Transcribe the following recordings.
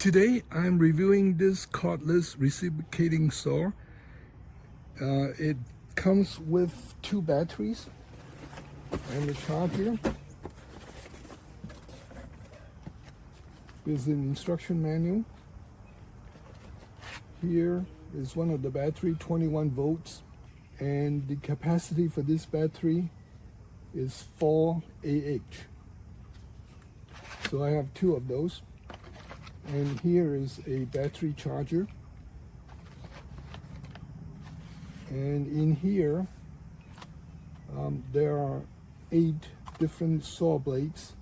Today I'm reviewing this cordless reciprocating saw. It comes with 2 batteries and a charger. There's an instruction manual. Here is one of the battery, 21 volts, and the capacity for this battery is 4 Ah. So I have 2 of those. And here is a battery charger. And in here, there are 8 different saw blades.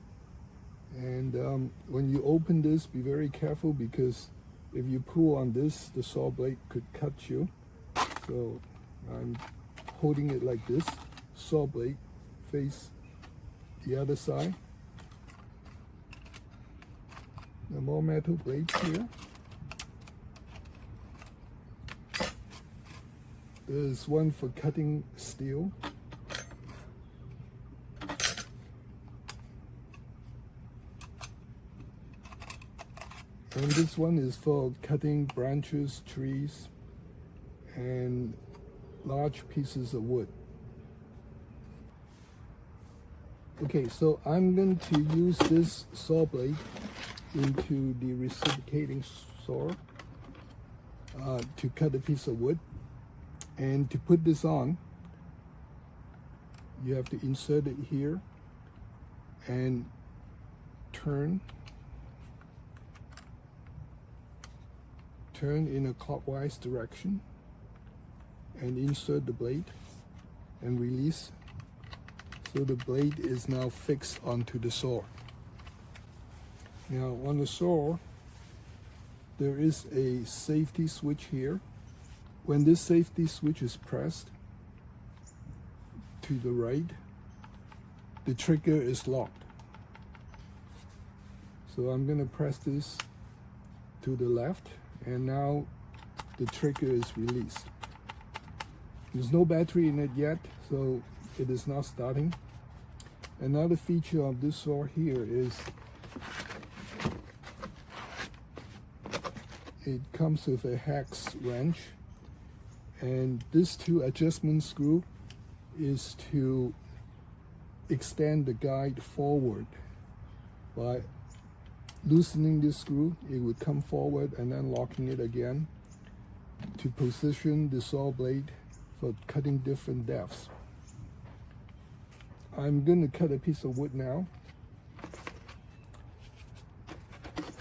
And when you open this, be very careful, because if you pull on this, the saw blade could cut you. So I'm holding it like this. Saw blade face the other side. The more metal blades here. There's one for cutting steel. And this one is for cutting branches, trees, and large pieces of wood. Okay, so I'm going to use this saw blade into the reciprocating saw to cut a piece of wood. And to put this on, you have to insert it here and turn in a clockwise direction and insert the blade and release. So the blade is now fixed onto the saw. Now on the saw, there is a safety switch here. When this safety switch is pressed to the right, the trigger is locked. So I'm going to press this to the left, and now the trigger is released. There's no battery in it yet, so it is not starting. Another feature of this saw here is it comes with a hex wrench, and this 2 adjustment screw is to extend the guide forward. By loosening this screw, it would come forward, and then locking it again to position the saw blade for cutting different depths. I'm going to cut a piece of wood now,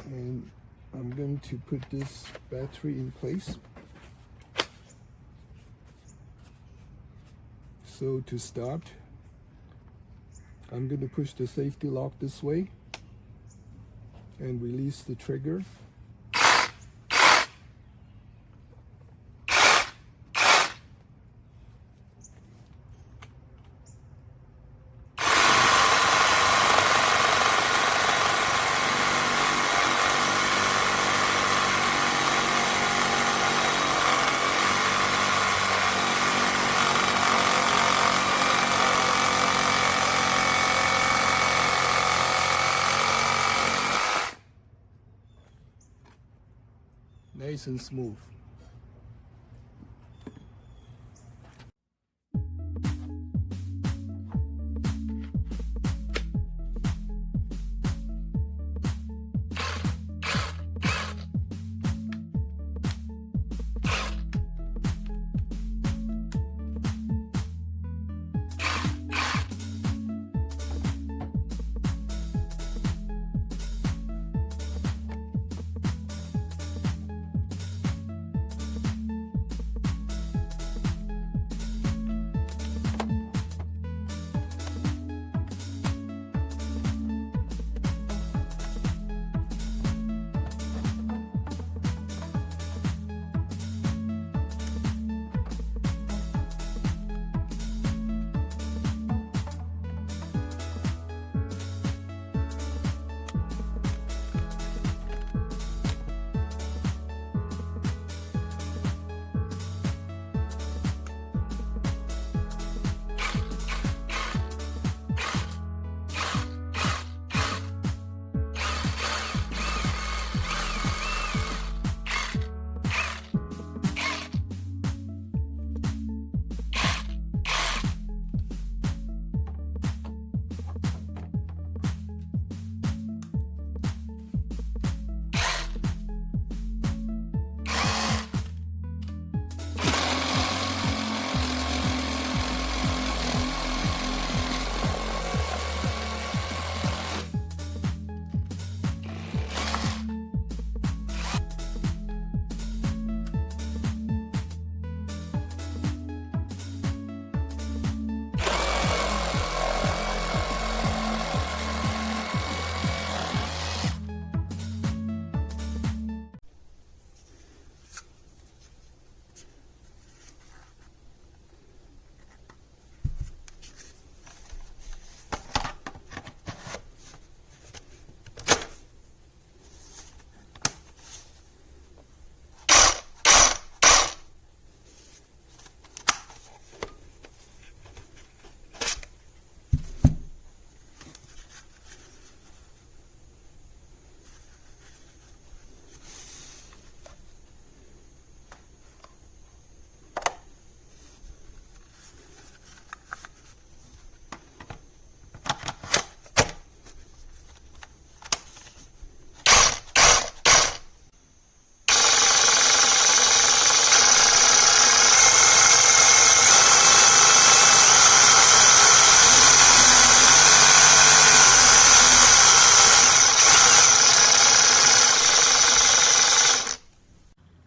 and I'm going to put this battery in place. So to start, I'm going to push the safety lock this way and release the trigger. Nice and smooth.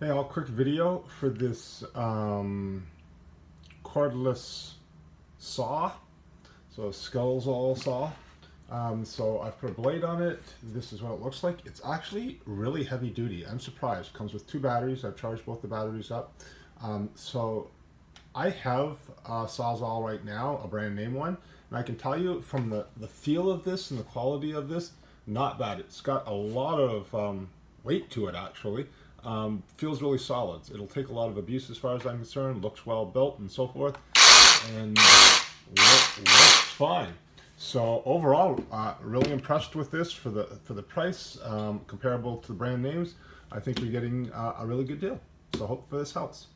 Hey, all, quick video for this cordless saw, so a Skeletol saw. So I've put a blade on it. This is what it looks like. It's actually really heavy duty. I'm surprised. It comes with 2 batteries. I've charged both the batteries up. So I have a Sawzall right now, a brand name one, and I can tell you from the feel of this and the quality of this, not bad. It's got a lot of weight to it actually. Feels really solid. It'll take a lot of abuse as far as I'm concerned. Looks well built and so forth, and works fine. So overall, really impressed with this for the price, comparable to the brand names. I think you're getting a really good deal. So hope this helps.